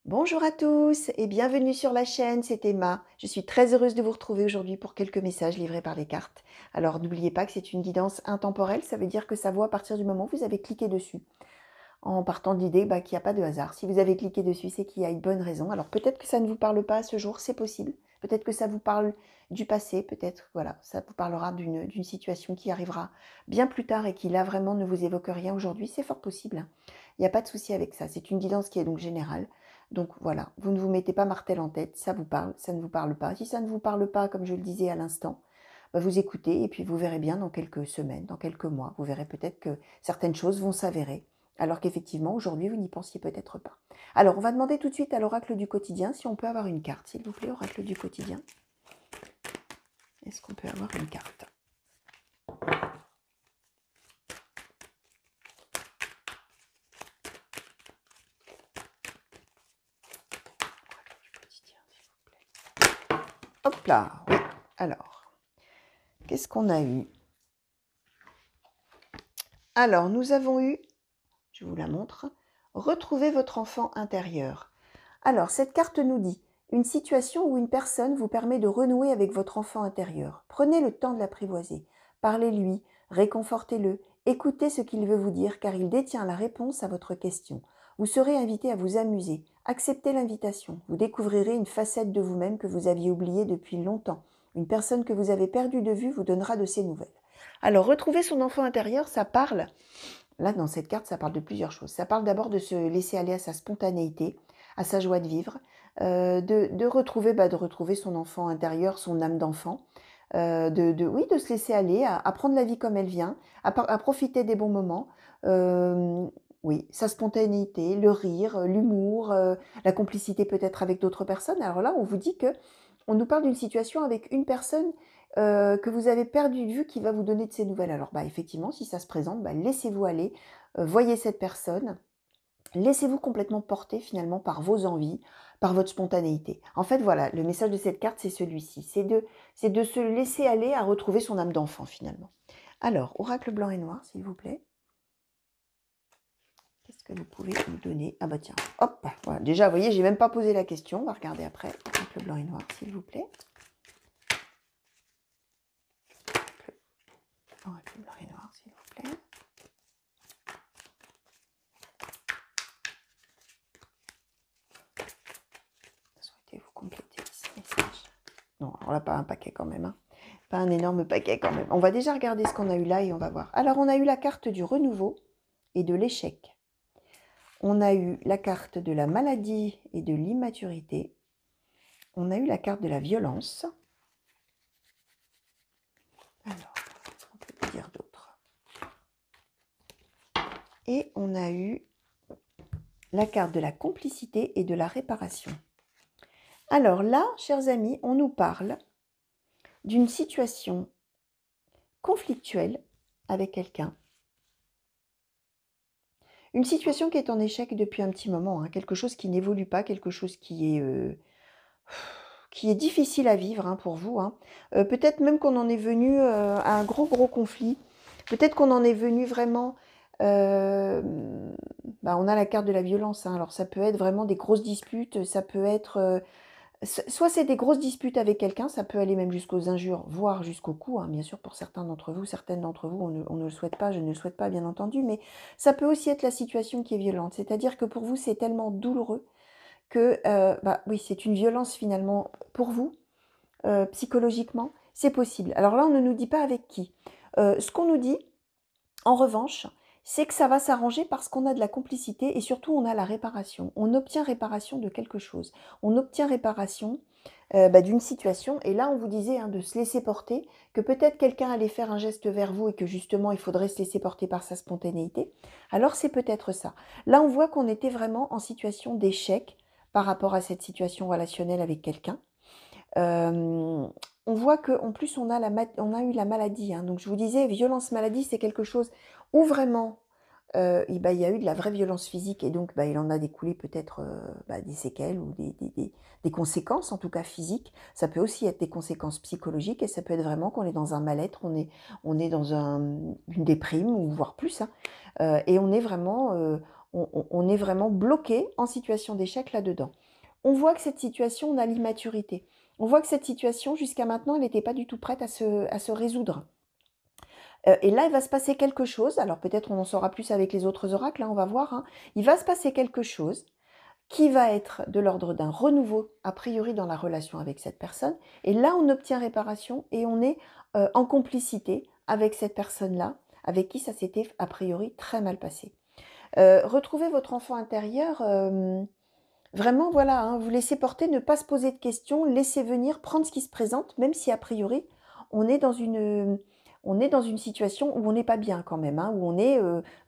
Bonjour à tous et bienvenue sur la chaîne, c'est Emma. Je suis très heureuse de vous retrouver aujourd'hui pour quelques messages livrés par les cartes. Alors n'oubliez pas que c'est une guidance intemporelle, ça veut dire que ça vaut à partir du moment où vous avez cliqué dessus. En partant de l'idée qu'il n'y a pas de hasard. Si vous avez cliqué dessus, c'est qu'il y a une bonne raison. Alors peut-être que ça ne vous parle pas à ce jour, c'est possible. Peut-être que ça vous parle du passé, peut-être, voilà, ça vous parlera d'une situation qui arrivera bien plus tard et qui là vraiment ne vous évoque rien aujourd'hui, c'est fort possible. Il n'y a pas de souci avec ça. C'est une guidance qui est donc générale. Donc voilà, vous ne vous mettez pas martel en tête, ça vous parle, ça ne vous parle pas. Si ça ne vous parle pas, comme je le disais à l'instant, vous écoutez et puis vous verrez bien dans quelques semaines, dans quelques mois, vous verrez peut-être que certaines choses vont s'avérer. Alors qu'effectivement, aujourd'hui, vous n'y pensiez peut-être pas. Alors, on va demander tout de suite à l'oracle du quotidien si on peut avoir une carte. S'il vous plaît, oracle du quotidien. Est-ce qu'on peut avoir une carte? Hop là, oui. Alors, qu'est-ce qu'on a eu? Alors, nous avons eu, je vous la montre, retrouvez votre enfant intérieur. Alors, cette carte nous dit, une situation où une personne vous permet de renouer avec votre enfant intérieur. Prenez le temps de l'apprivoiser. Parlez-lui, réconfortez-le, écoutez ce qu'il veut vous dire car il détient la réponse à votre question. Vous serez invité à vous amuser. Acceptez l'invitation. Vous découvrirez une facette de vous-même que vous aviez oubliée depuis longtemps. Une personne que vous avez perdue de vue vous donnera de ses nouvelles. Alors, retrouver son enfant intérieur, ça parle, là dans cette carte, ça parle de plusieurs choses. Ça parle d'abord de se laisser aller à sa spontanéité, à sa joie de vivre, de retrouver son enfant intérieur, son âme d'enfant, oui, de se laisser aller, à prendre la vie comme elle vient, à profiter des bons moments, oui, sa spontanéité, le rire, l'humour, la complicité peut-être avec d'autres personnes. Alors là, on vous dit que on nous parle d'une situation avec une personne que vous avez perdu de vue qui va vous donner de ses nouvelles. Alors effectivement, si ça se présente, laissez-vous aller, voyez cette personne, laissez-vous complètement porter finalement par vos envies, par votre spontanéité. En fait, voilà, le message de cette carte, c'est celui-ci. C'est de se laisser aller à retrouver son âme d'enfant finalement. Alors, oracle blanc et noir, s'il vous plaît. Qu'est-ce que vous pouvez nous donner? Ah bah tiens, hop, voilà. Déjà, vous voyez, j'ai même pas posé la question. On va regarder après. Oracle blanc et noir, s'il vous plaît. Oracle blanc et noir, s'il vous plaît. Souhaitez-vous compléter ce message? Non, alors là, pas un paquet quand même. Hein. Pas un énorme paquet quand même. On va déjà regarder ce qu'on a eu là et on va voir. Alors, on a eu la carte du renouveau et de l'échec. On a eu la carte de la maladie et de l'immaturité. On a eu la carte de la violence. Alors, qu'est-ce qu'on peut dire d'autre? Et on a eu la carte de la complicité et de la réparation. Alors là, chers amis, on nous parle d'une situation conflictuelle avec quelqu'un. Une situation qui est en échec depuis un petit moment, hein, quelque chose qui n'évolue pas, quelque chose qui est difficile à vivre hein, pour vous. Hein. Peut-être même qu'on en est venu à un gros conflit. Peut-être qu'on en est venu vraiment... on a la carte de la violence. Hein. Alors ça peut être vraiment des grosses disputes, ça peut être... soit c'est des grosses disputes avec quelqu'un, ça peut aller même jusqu'aux injures, voire jusqu'au coup, hein, bien sûr pour certains d'entre vous, certaines d'entre vous, on ne le souhaite pas, je ne le souhaite pas bien entendu, mais ça peut aussi être la situation qui est violente, c'est-à-dire que pour vous c'est tellement douloureux que, oui, c'est une violence finalement pour vous, psychologiquement, c'est possible. Alors là, on ne nous dit pas avec qui. Ce qu'on nous dit, en revanche, c'est que ça va s'arranger parce qu'on a de la complicité et surtout on a la réparation. On obtient réparation de quelque chose. On obtient réparation d'une situation. Et là, on vous disait hein, de se laisser porter, que peut-être quelqu'un allait faire un geste vers vous et que justement, il faudrait se laisser porter par sa spontanéité. Alors, c'est peut-être ça. Là, on voit qu'on était vraiment en situation d'échec par rapport à cette situation relationnelle avec quelqu'un. On voit qu'en plus, on a eu la maladie. Hein. Donc, je vous disais, violence, maladie, c'est quelque chose où vraiment il y a eu de la vraie violence physique et donc il en a découlé peut-être des séquelles ou des conséquences, en tout cas physiques. Ça peut aussi être des conséquences psychologiques et ça peut être vraiment qu'on est dans un mal-être, on est dans une déprime ou voire plus. Hein. Et on est vraiment, on est vraiment bloqué en situation d'échec là-dedans. On voit que cette situation, on a l'immaturité. On voit que cette situation, jusqu'à maintenant, elle n'était pas du tout prête à se résoudre. Et là, il va se passer quelque chose. Alors peut-être on en saura plus avec les autres oracles, hein, on va voir. Hein. Il va se passer quelque chose qui va être de l'ordre d'un renouveau, a priori, dans la relation avec cette personne. Et là, on obtient réparation et on est en complicité avec cette personne-là, avec qui ça s'était, a priori, très mal passé. Retrouvez votre enfant intérieur, vraiment, voilà, hein, vous laissez porter, ne pas se poser de questions, laissez venir, prendre ce qui se présente, même si, a priori, on est dans une situation où on n'est pas bien quand même, hein, où on est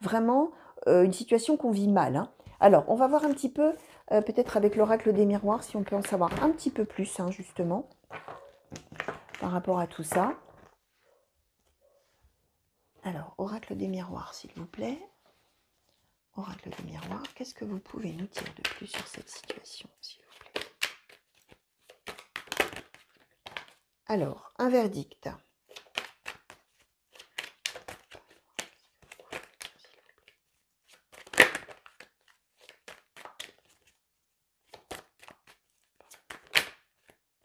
vraiment une situation qu'on vit mal. Hein. Alors, on va voir un petit peu, peut-être avec l'oracle des miroirs, si on peut en savoir un petit peu plus, hein, justement, par rapport à tout ça. Alors, oracle des miroirs, s'il vous plaît. Oracle des miroirs, qu'est-ce que vous pouvez nous dire de plus sur cette situation, s'il vous plaît? Alors, un verdict.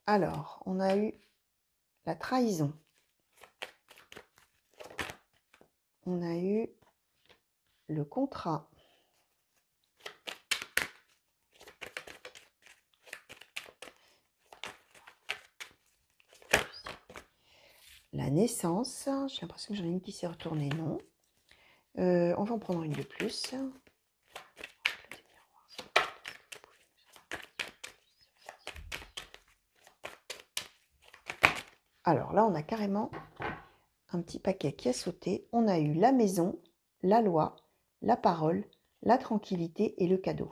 Alors, on a eu la trahison. On a eu le contrat. La naissance. J'ai l'impression que j'en ai une qui s'est retournée, non. On va en prendre une de plus. Alors là, on a carrément un petit paquet qui a sauté. On a eu la maison, la loi, la parole, la tranquillité et le cadeau.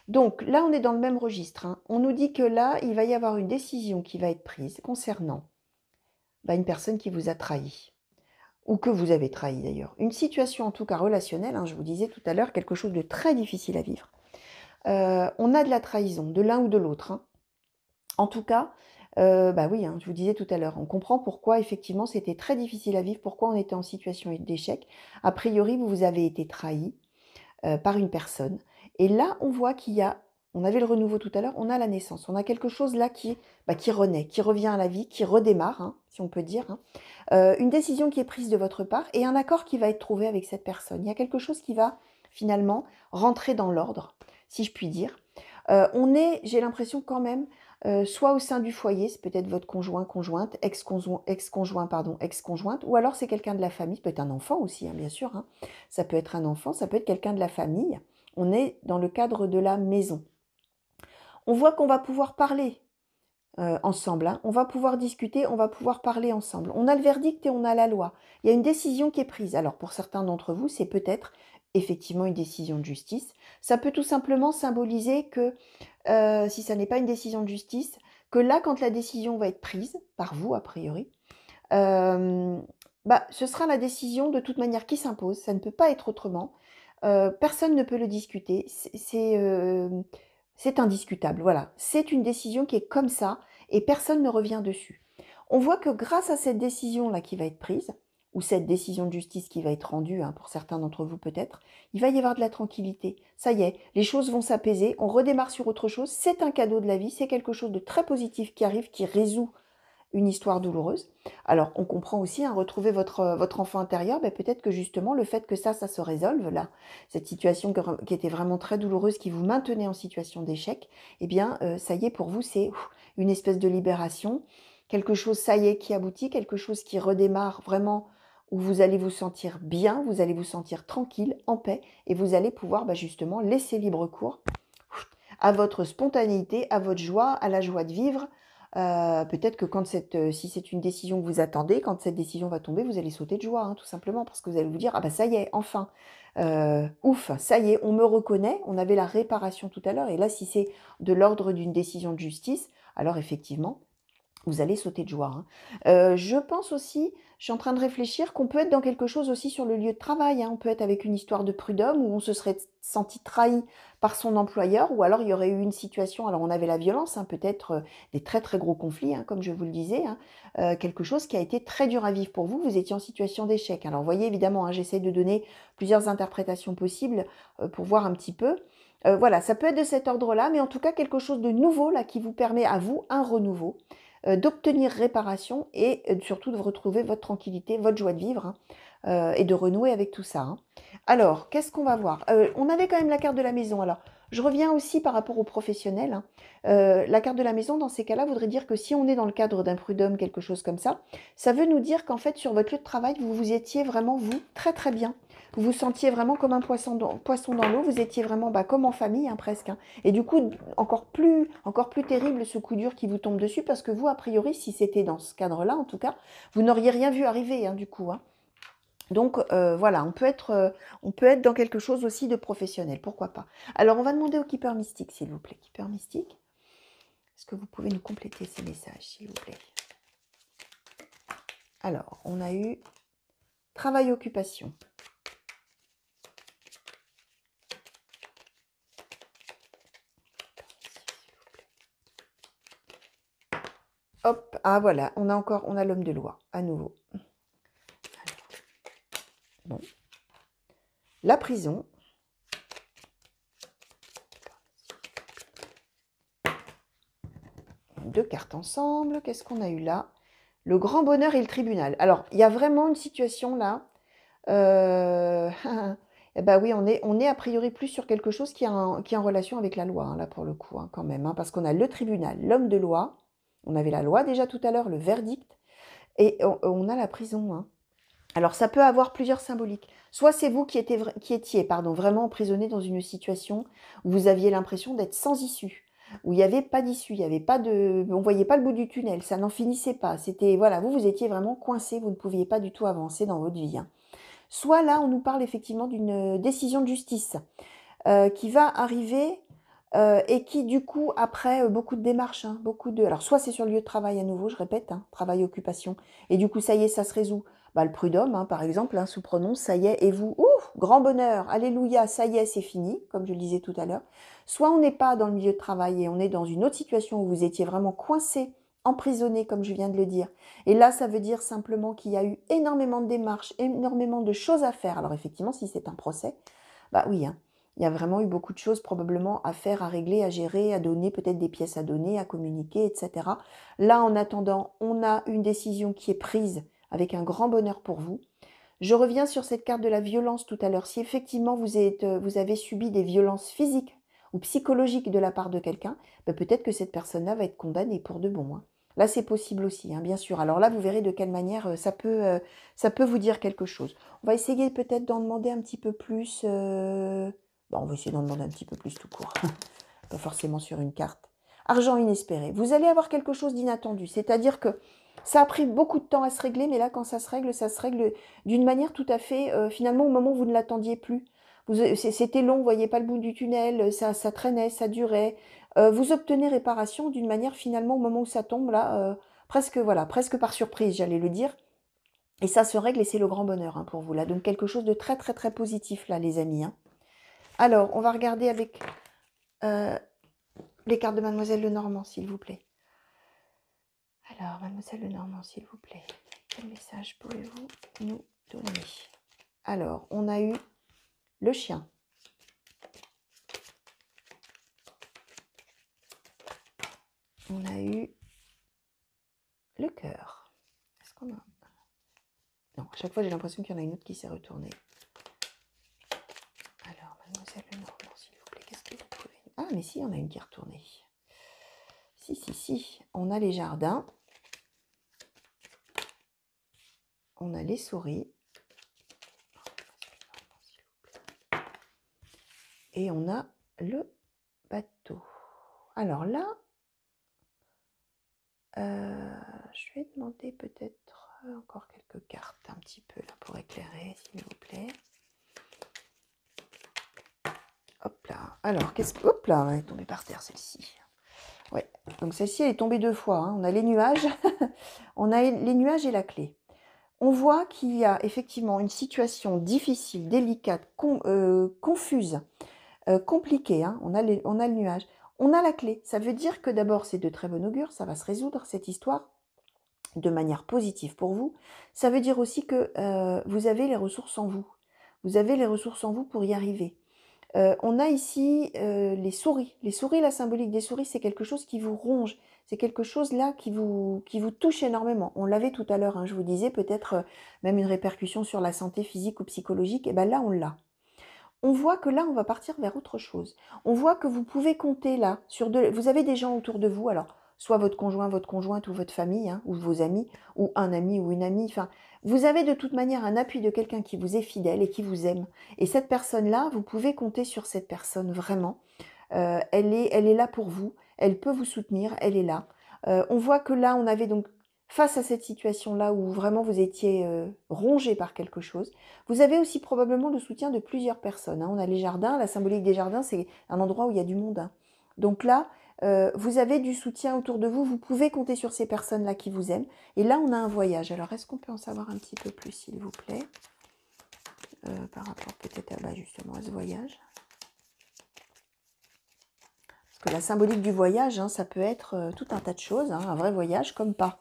Donc là, on est dans le même registre. Hein. On nous dit que là, il va y avoir une décision qui va être prise concernant une personne qui vous a trahi. Ou que vous avez trahi d'ailleurs. Une situation en tout cas relationnelle, hein, je vous disais tout à l'heure, quelque chose de très difficile à vivre. On a de la trahison, de l'un ou de l'autre. Hein. En tout cas, oui, hein, je vous disais tout à l'heure, on comprend pourquoi effectivement c'était très difficile à vivre, pourquoi on était en situation d'échec. A priori, vous avez été trahi par une personne. Et là, on voit qu'il y a, on avait le renouveau tout à l'heure, on a la naissance. On a quelque chose là qui renaît, qui revient à la vie, qui redémarre, hein, si on peut dire. Hein. Une décision qui est prise de votre part et un accord qui va être trouvé avec cette personne. Il y a quelque chose qui va finalement rentrer dans l'ordre, si je puis dire. On est, j'ai l'impression quand même, soit au sein du foyer, c'est peut-être votre conjoint, conjointe, ex-conjoint, pardon, ex-conjointe, ou alors c'est quelqu'un de la famille, peut être un enfant aussi, hein, bien sûr. Hein. Ça peut être un enfant, ça peut être quelqu'un de la famille. On est dans le cadre de la maison. On voit qu'on va pouvoir parler ensemble. Hein. On va pouvoir discuter, on va pouvoir parler ensemble. On a le verdict et on a la loi. Il y a une décision qui est prise. Alors pour certains d'entre vous, c'est peut-être effectivement une décision de justice. Ça peut tout simplement symboliser que, si ça n'est pas une décision de justice, que là, quand la décision va être prise, par vous a priori, ce sera la décision de toute manière qui s'impose. Ça ne peut pas être autrement. Personne ne peut le discuter. C'est indiscutable. Voilà. C'est une décision qui est comme ça et personne ne revient dessus. On voit que grâce à cette décision-là qui va être prise, ou cette décision de justice qui va être rendue, hein, pour certains d'entre vous peut-être, il va y avoir de la tranquillité. Ça y est, les choses vont s'apaiser, on redémarre sur autre chose. C'est un cadeau de la vie, c'est quelque chose de très positif qui arrive, qui résout une histoire douloureuse. Alors, on comprend aussi, hein, retrouver votre enfant intérieur, peut-être que justement, le fait que ça se résolve, là, cette situation qui était vraiment très douloureuse, qui vous maintenait en situation d'échec, eh bien, ça y est, pour vous, c'est une espèce de libération, quelque chose, ça y est, qui aboutit, quelque chose qui redémarre vraiment, où vous allez vous sentir bien, vous allez vous sentir tranquille, en paix, et vous allez pouvoir justement laisser libre cours à votre spontanéité, à votre joie, à la joie de vivre. Peut-être que si c'est une décision que vous attendez, quand cette décision va tomber, vous allez sauter de joie, hein, tout simplement, parce que vous allez vous dire, ça y est, enfin, ouf, ça y est, on me reconnaît, on avait la réparation tout à l'heure, et là, si c'est de l'ordre d'une décision de justice, alors effectivement, Vous allez sauter de joie, hein. Je pense aussi, je suis en train de réfléchir qu'on peut être dans quelque chose aussi sur le lieu de travail, hein. On peut être avec une histoire de prud'homme où on se serait senti trahi par son employeur ou alors il y aurait eu une situation alors on avait la violence, hein, peut-être, des très, très gros conflits, hein, comme je vous le disais, hein, quelque chose qui a été très dur à vivre pour vous. Vous étiez en situation d'échec. Alors vous voyez évidemment, hein, j'essaie de donner plusieurs interprétations possibles, pour voir un petit peu. Voilà, ça peut être de cet ordre-là, mais en tout cas quelque chose de nouveau là qui vous permet à vous un renouveau d'obtenir réparation et surtout de retrouver votre tranquillité, votre joie de vivre hein, et de renouer avec tout ça. Hein. Alors, qu'est-ce qu'on va voir On avait quand même la carte de la maison. Alors, je reviens aussi par rapport aux professionnels. Hein. La carte de la maison, dans ces cas-là, voudrait dire que si on est dans le cadre d'un prud'homme, quelque chose comme ça veut nous dire qu'en fait, sur votre lieu de travail, vous vous étiez vraiment, vous, très très bien. Vous vous sentiez vraiment comme un poisson dans l'eau, vous étiez vraiment comme en famille hein, presque. Hein. Et du coup, encore plus terrible ce coup dur qui vous tombe dessus parce que vous, a priori, si c'était dans ce cadre-là, en tout cas, vous n'auriez rien vu arriver hein, du coup. Hein. Donc voilà, on peut être dans quelque chose aussi de professionnel, pourquoi pas. Alors on va demander au Keeper Mystique, s'il vous plaît. Keeper Mystique, est-ce que vous pouvez nous compléter ces messages, s'il vous plaît? Alors, on a eu travail-occupation. Hop, ah voilà, on a l'homme de loi, à nouveau. Alors, bon. La prison. Deux cartes ensemble, qu'est-ce qu'on a eu là? Le grand bonheur et le tribunal. Alors, il y a vraiment une situation là. Eh ben oui, on est a priori plus sur quelque chose qui est en relation avec la loi, hein, là pour le coup, hein, quand même. Hein, parce qu'on a le tribunal, l'homme de loi. On avait la loi déjà tout à l'heure, le verdict. Et on a la prison. Hein. Alors, ça peut avoir plusieurs symboliques. Soit c'est vous qui étiez vraiment emprisonné dans une situation où vous aviez l'impression d'être sans issue, où il n'y avait pas d'issue, il y avait pas de, on voyait pas le bout du tunnel, ça n'en finissait pas. C'était voilà, vous étiez vraiment coincé, vous ne pouviez pas du tout avancer dans votre vie. Hein. Soit là, on nous parle effectivement d'une décision de justice qui va arriver et qui, du coup, après beaucoup de démarches, hein, Alors, soit c'est sur le lieu de travail à nouveau, je répète, hein, travail-occupation, et du coup, ça y est, ça se résout. Bah, le prud'homme, hein, par exemple, hein, sous prononce, ça y est, et vous, ouf, grand bonheur, alléluia, ça y est, c'est fini, comme je le disais tout à l'heure. Soit on n'est pas dans le milieu de travail et on est dans une autre situation où vous étiez vraiment coincé, emprisonné, comme je viens de le dire. Et là, ça veut dire simplement qu'il y a eu énormément de démarches, énormément de choses à faire. Alors, effectivement, si c'est un procès, bah oui, hein, il y a vraiment eu beaucoup de choses probablement à faire, à régler, à gérer, à donner, peut-être des pièces à donner, à communiquer, etc. Là, en attendant, on a une décision qui est prise avec un grand bonheur pour vous. Je reviens sur cette carte de la violence tout à l'heure. Si effectivement vous avez subi des violences physiques ou psychologiques de la part de quelqu'un, ben peut-être que cette personne-là va être condamnée pour de bon. Hein. Là, c'est possible aussi, hein, bien sûr. Alors là, vous verrez de quelle manière ça peut vous dire quelque chose. On va essayer peut-être d'en demander un petit peu plus. Bon, on va essayer d'en demander un petit peu plus tout court. Pas forcément sur une carte. Argent inespéré. Vous allez avoir quelque chose d'inattendu. C'est-à-dire que ça a pris beaucoup de temps à se régler, mais là, quand ça se règle d'une manière tout à fait, finalement, au moment où vous ne l'attendiez plus. C'était long, vous voyez pas le bout du tunnel, ça traînait, ça durait. Vous obtenez réparation d'une manière, finalement, au moment où ça tombe, là, presque par surprise, j'allais le dire. Et ça se règle et c'est le grand bonheur hein, pour vous, là. Donc, quelque chose de très, très, très positif, là, les amis. Hein. Alors, on va regarder avec les cartes de Mademoiselle Lenormand, s'il vous plaît. Alors, Mademoiselle Lenormand, s'il vous plaît, quel message pouvez-vous nous donner? Alors, on a eu le chien. On a eu le cœur. Est-ce qu'on a... Non, à chaque fois, j'ai l'impression qu'il y en a une autre qui s'est retournée. Alors, Mademoiselle Lenormand, s'il vous plaît, qu'est-ce que vous pouvez... Ah, mais si, on a une qui est retournée. Si. On a les jardins. On a les souris. Et on a le bateau. Alors là, je vais demander peut-être encore quelques cartes un petit peu là pour éclairer, s'il vous plaît. Hop là. Alors, hop là, elle est tombée par terre celle-ci. Ouais. Donc celle-ci, elle est tombée 2 fois, hein. On a les nuages, on a les nuages et la clé. On voit qu'il y a effectivement une situation difficile, délicate, confuse, compliquée, hein. On a le nuage. On a la clé. Ça veut dire que d'abord, c'est de très bon augure, ça va se résoudre, cette histoire, de manière positive pour vous. Ça veut dire aussi que vous avez les ressources en vous. Vous avez les ressources en vous pour y arriver. On a ici les souris. Les souris, la symbolique des souris, c'est quelque chose qui vous ronge. C'est quelque chose là qui vous touche énormément. On l'avait tout à l'heure, hein, je vous disais peut-être même une répercussion sur la santé physique ou psychologique. Et bien là, on l'a. On voit que là, on va partir vers autre chose. On voit que vous pouvez compter là sur vous avez des gens autour de vous, alors soit votre conjoint, votre conjointe ou votre famille, hein, ou vos amis, ou un ami ou une amie. Enfin, vous avez de toute manière un appui de quelqu'un qui vous est fidèle et qui vous aime. Et cette personne-là, vous pouvez compter sur cette personne vraiment. Elle est là pour vous. Elle peut vous soutenir. Elle est là. On voit que là, on avait donc face à cette situation-là où vraiment vous étiez rongé par quelque chose, vous avez aussi probablement le soutien de plusieurs personnes, hein. On a les jardins, la symbolique des jardins, c'est un endroit où il y a du monde, hein. Donc là, vous avez du soutien autour de vous, vous pouvez compter sur ces personnes-là qui vous aiment. Et là, on a un voyage. Alors, est-ce qu'on peut en savoir un petit peu plus, s'il vous plaît, par rapport peut-être justement à ce voyage? Parce que la symbolique du voyage, hein, ça peut être tout un tas de choses, hein, un vrai voyage comme pas.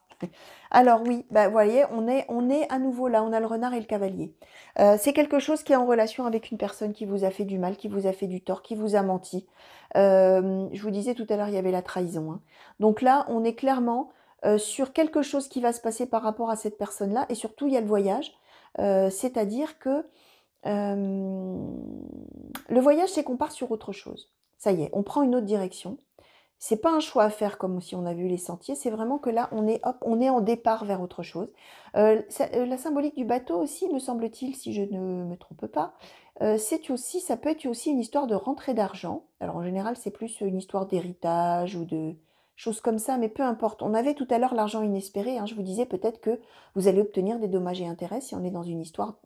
Alors oui, bah, vous voyez, on est à nouveau là, on a le renard et le cavalier. C'est quelque chose qui est en relation avec une personne qui vous a fait du mal, qui vous a fait du tort, qui vous a menti. Je vous disais tout à l'heure, il y avait la trahison, hein. Donc là, on est clairement sur quelque chose qui va se passer par rapport à cette personne-là, et surtout, il y a le voyage. C'est-à-dire que le voyage, c'est qu'on part sur autre chose. Ça y est, on prend une autre direction. C'est pas un choix à faire comme si on a vu les sentiers, c'est vraiment que là, on est, hop, on est en départ vers autre chose. La symbolique du bateau aussi, me semble-t-il, si je ne me trompe pas, c'est aussi, ça peut être aussi une histoire de rentrée d'argent. Alors en général, c'est plus une histoire d'héritage ou de choses comme ça, mais peu importe. On avait tout à l'heure l'argent inespéré, hein, je vous disais peut-être que vous allez obtenir des dommages et intérêts si on est dans une histoire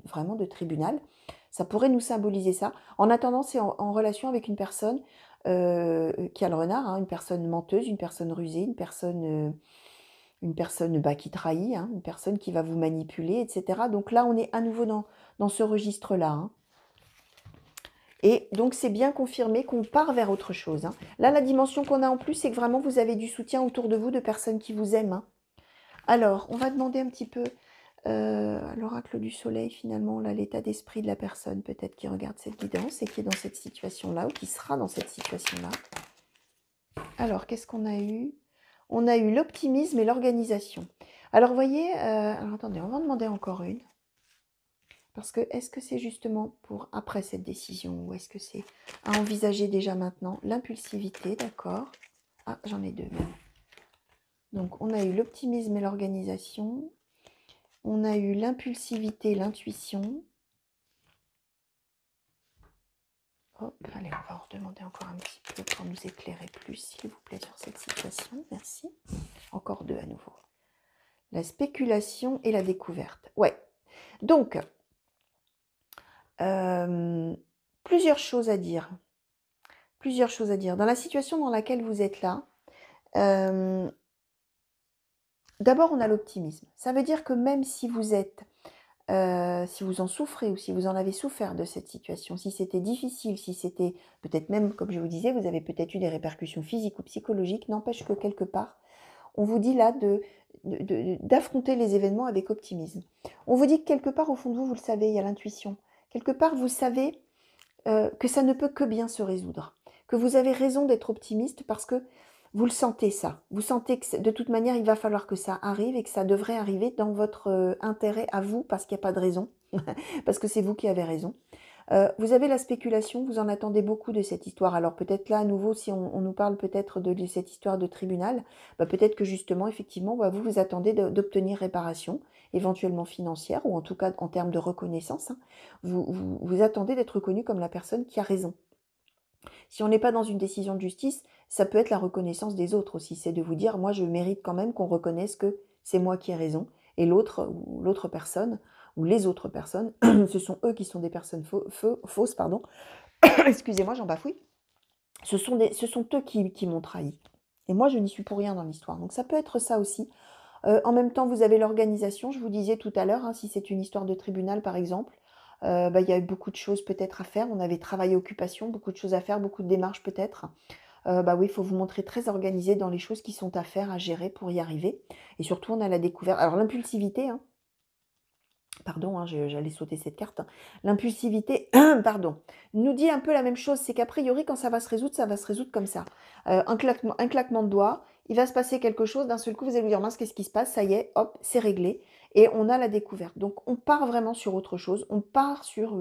vraiment de tribunal. Ça pourrait nous symboliser ça. En attendant, c'est en relation avec une personne qui a le renard, hein, une personne menteuse, une personne rusée, une personne qui trahit, hein, une personne qui va vous manipuler, etc. Donc là, on est à nouveau dans ce registre-là, hein. Et donc, c'est bien confirmé qu'on part vers autre chose, hein. Là, la dimension qu'on a en plus, c'est que vraiment, vous avez du soutien autour de vous de personnes qui vous aiment, hein. Alors, on va demander un petit peu à l'oracle du soleil, finalement, là, l'état d'esprit de la personne, peut-être, qui regarde cette guidance et qui est dans cette situation-là, ou qui sera dans cette situation-là. Alors, qu'est-ce qu'on a eu? On a eu l'optimisme et l'organisation. Alors, vous voyez, alors attendez, on va en demander encore une. Parce que, est-ce que c'est justement pour après cette décision, ou est-ce que c'est à envisager déjà maintenant? L'impulsivité, d'accord. Ah, j'en ai deux même. Donc, on a eu l'optimisme et l'organisation. On a eu l'impulsivité et l'intuition. Hop, allez, on va en redemander encore un petit peu pour nous éclairer plus, s'il vous plaît, sur cette situation. Merci. Encore deux à nouveau. La spéculation et la découverte. Ouais. Donc, plusieurs choses à dire. Plusieurs choses à dire. Dans la situation dans laquelle vous êtes là, d'abord, on a l'optimisme. Ça veut dire que même si vous êtes, si vous en souffrez ou si vous en avez souffert de cette situation, si c'était difficile, si c'était peut-être même, comme je vous disais, vous avez peut-être eu des répercussions physiques ou psychologiques, n'empêche que quelque part, on vous dit là d'affronter les événements avec optimisme. On vous dit que quelque part, au fond de vous, vous le savez, il y a l'intuition. Quelque part, vous savez que ça ne peut que bien se résoudre. Que vous avez raison d'être optimiste parce que vous le sentez ça. Vous sentez que de toute manière, il va falloir que ça arrive et que ça devrait arriver dans votre intérêt à vous parce qu'il n'y a pas de raison. Parce que c'est vous qui avez raison. Vous avez la spéculation, vous en attendez beaucoup de cette histoire. Alors peut-être là, à nouveau, si on nous parle peut-être de cette histoire de tribunal, peut-être que justement, effectivement, vous vous attendez d'obtenir réparation, éventuellement financière, ou en tout cas en termes de reconnaissance, hein. Vous attendez d'être reconnu comme la personne qui a raison. Si on n'est pas dans une décision de justice, ça peut être la reconnaissance des autres aussi. C'est de vous dire, moi, je mérite quand même qu'on reconnaisse que c'est moi qui ai raison, et l'autre, ou l'autre personne, ou les autres personnes, ce sont eux qui sont des personnes fausses, pardon. Excusez-moi, j'en bafouille. Ce sont eux qui m'ont trahi. Et moi, je n'y suis pour rien dans l'histoire. Donc ça peut être ça aussi. En même temps, vous avez l'organisation, je vous disais tout à l'heure, hein, si c'est une histoire de tribunal par exemple, il y a beaucoup de choses peut-être à faire. On avait travail occupation, beaucoup de choses à faire, beaucoup de démarches peut-être. Oui, il faut vous montrer très organisé dans les choses qui sont à faire, à gérer pour y arriver. Et surtout, on a la découverte. Alors l'impulsivité, hein, pardon, hein, j'allais sauter cette carte. L'impulsivité, pardon, nous dit un peu la même chose. C'est qu'a priori, quand ça va se résoudre comme ça. Un claquement de doigts, il va se passer quelque chose. D'un seul coup, vous allez vous dire, mince, qu'est-ce qui se passe? Ça y est, hop, c'est réglé. Et on a la découverte. Donc, on part vraiment sur autre chose. On part sur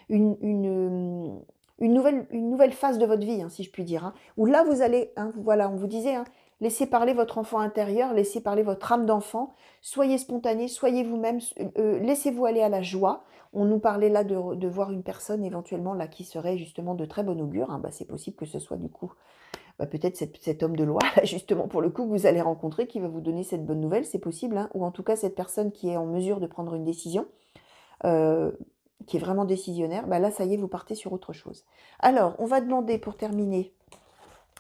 une nouvelle phase de votre vie, hein, si je puis dire. Hein, où là, vous allez, hein, voilà, on vous disait, hein, laissez parler votre enfant intérieur, laissez parler votre âme d'enfant. Soyez spontané, soyez vous-même, laissez-vous aller à la joie. On nous parlait là de voir une personne éventuellement là qui serait justement de très bon augure. Hein, c'est possible que ce soit du coup peut-être cet homme de loi, là, justement pour le coup, que vous allez rencontrer, qui va vous donner cette bonne nouvelle, c'est possible. Hein, ou en tout cas cette personne qui est en mesure de prendre une décision, qui est vraiment décisionnaire. Là, ça y est, vous partez sur autre chose. Alors, on va demander pour terminer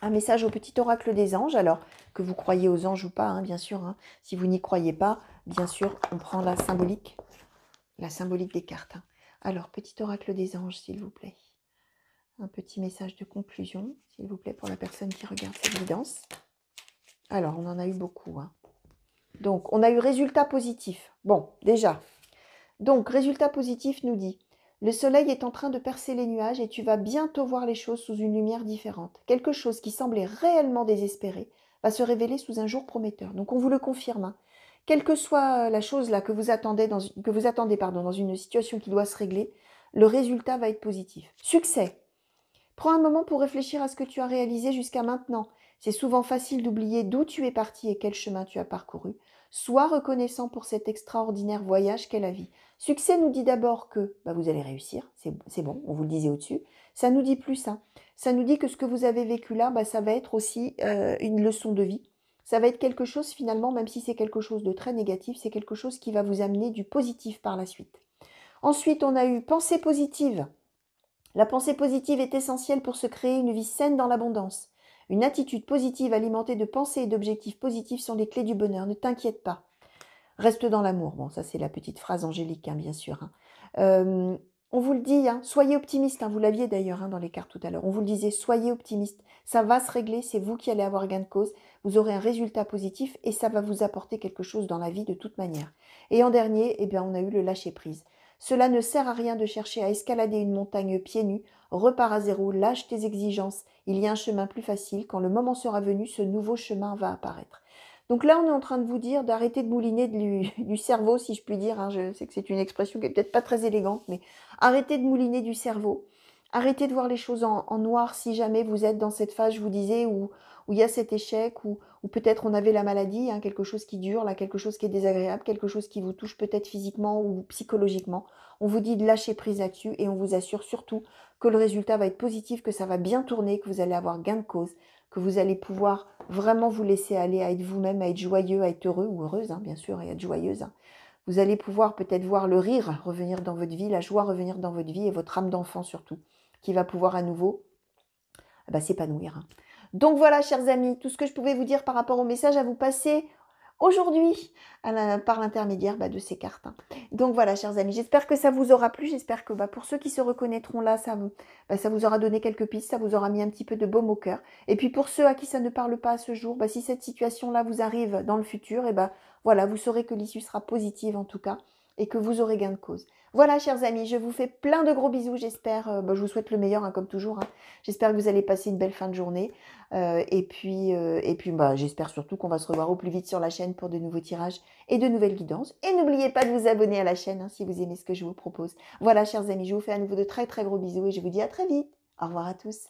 un message au petit oracle des anges, alors que vous croyez aux anges ou pas, hein, bien sûr. Hein. Si vous n'y croyez pas, bien sûr, on prend la symbolique des cartes. Hein. Alors, petit oracle des anges, s'il vous plaît. Un petit message de conclusion, s'il vous plaît, pour la personne qui regarde cette guidance. Alors, on en a eu beaucoup. Hein. Donc, on a eu résultat positif. Bon, déjà. Donc, résultat positif nous dit: le soleil est en train de percer les nuages et tu vas bientôt voir les choses sous une lumière différente. Quelque chose qui semblait réellement désespéré va se révéler sous un jour prometteur. Donc on vous le confirme. Hein. Quelle que soit la chose là que vous attendez, dans une situation qui doit se régler, le résultat va être positif. Succès. Prends un moment pour réfléchir à ce que tu as réalisé jusqu'à maintenant. C'est souvent facile d'oublier d'où tu es parti et quel chemin tu as parcouru. Sois reconnaissant pour cet extraordinaire voyage qu'est la vie. Succès nous dit d'abord que vous allez réussir, c'est bon, on vous le disait au-dessus. Ça nous dit plus ça. Ça nous dit que ce que vous avez vécu là, ça va être aussi une leçon de vie. Ça va être quelque chose finalement, même si c'est quelque chose de très négatif, c'est quelque chose qui va vous amener du positif par la suite. Ensuite, on a eu pensée positive. La pensée positive est essentielle pour se créer une vie saine dans l'abondance. Une attitude positive alimentée de pensées et d'objectifs positifs sont les clés du bonheur. Ne t'inquiète pas. Reste dans l'amour. Bon, ça c'est la petite phrase angélique, hein, bien sûr. Hein. On vous le dit, hein, soyez optimiste. Hein, vous l'aviez d'ailleurs dans les cartes tout à l'heure. On vous le disait, soyez optimiste. Ça va se régler, c'est vous qui allez avoir gain de cause. Vous aurez un résultat positif et ça va vous apporter quelque chose dans la vie de toute manière. Et en dernier, on a eu le lâcher-prise. Cela ne sert à rien de chercher à escalader une montagne pieds nus. Repars à zéro, lâche tes exigences. Il y a un chemin plus facile. Quand le moment sera venu, ce nouveau chemin va apparaître. Donc là, on est en train de vous dire d'arrêter de mouliner du cerveau, si je puis dire. Hein. Je sais que c'est une expression qui est peut-être pas très élégante, mais arrêtez de mouliner du cerveau. Arrêtez de voir les choses en noir si jamais vous êtes dans cette phase, je vous disais, où il y a cet échec, où peut-être on avait la maladie, hein, quelque chose qui dure, là, quelque chose qui est désagréable, quelque chose qui vous touche peut-être physiquement ou psychologiquement. On vous dit de lâcher prise là-dessus et on vous assure surtout que le résultat va être positif, que ça va bien tourner, que vous allez avoir gain de cause, que vous allez pouvoir vraiment vous laisser aller à être vous-même, à être joyeux, à être heureux ou heureuse, hein, bien sûr, et à être joyeuse. Hein. Vous allez pouvoir peut-être voir le rire revenir dans votre vie, la joie revenir dans votre vie et votre âme d'enfant surtout, qui va pouvoir à nouveau s'épanouir. Hein. Donc voilà, chers amis, tout ce que je pouvais vous dire par rapport au message à vous passer aujourd'hui par l'intermédiaire de ces cartes. Hein. Donc voilà, chers amis, j'espère que ça vous aura plu. J'espère que pour ceux qui se reconnaîtront là, ça vous aura donné quelques pistes, ça vous aura mis un petit peu de baume au cœur. Et puis pour ceux à qui ça ne parle pas à ce jour, si cette situation-là vous arrive dans le futur, voilà, vous saurez que l'issue sera positive en tout cas et que vous aurez gain de cause. Voilà, chers amis, je vous fais plein de gros bisous. J'espère, je vous souhaite le meilleur, hein, comme toujours. Hein. J'espère que vous allez passer une belle fin de journée. Et puis j'espère surtout qu'on va se revoir au plus vite sur la chaîne pour de nouveaux tirages et de nouvelles guidances. Et n'oubliez pas de vous abonner à la chaîne hein, si vous aimez ce que je vous propose. Voilà, chers amis, je vous fais à nouveau de très très gros bisous et je vous dis à très vite. Au revoir à tous.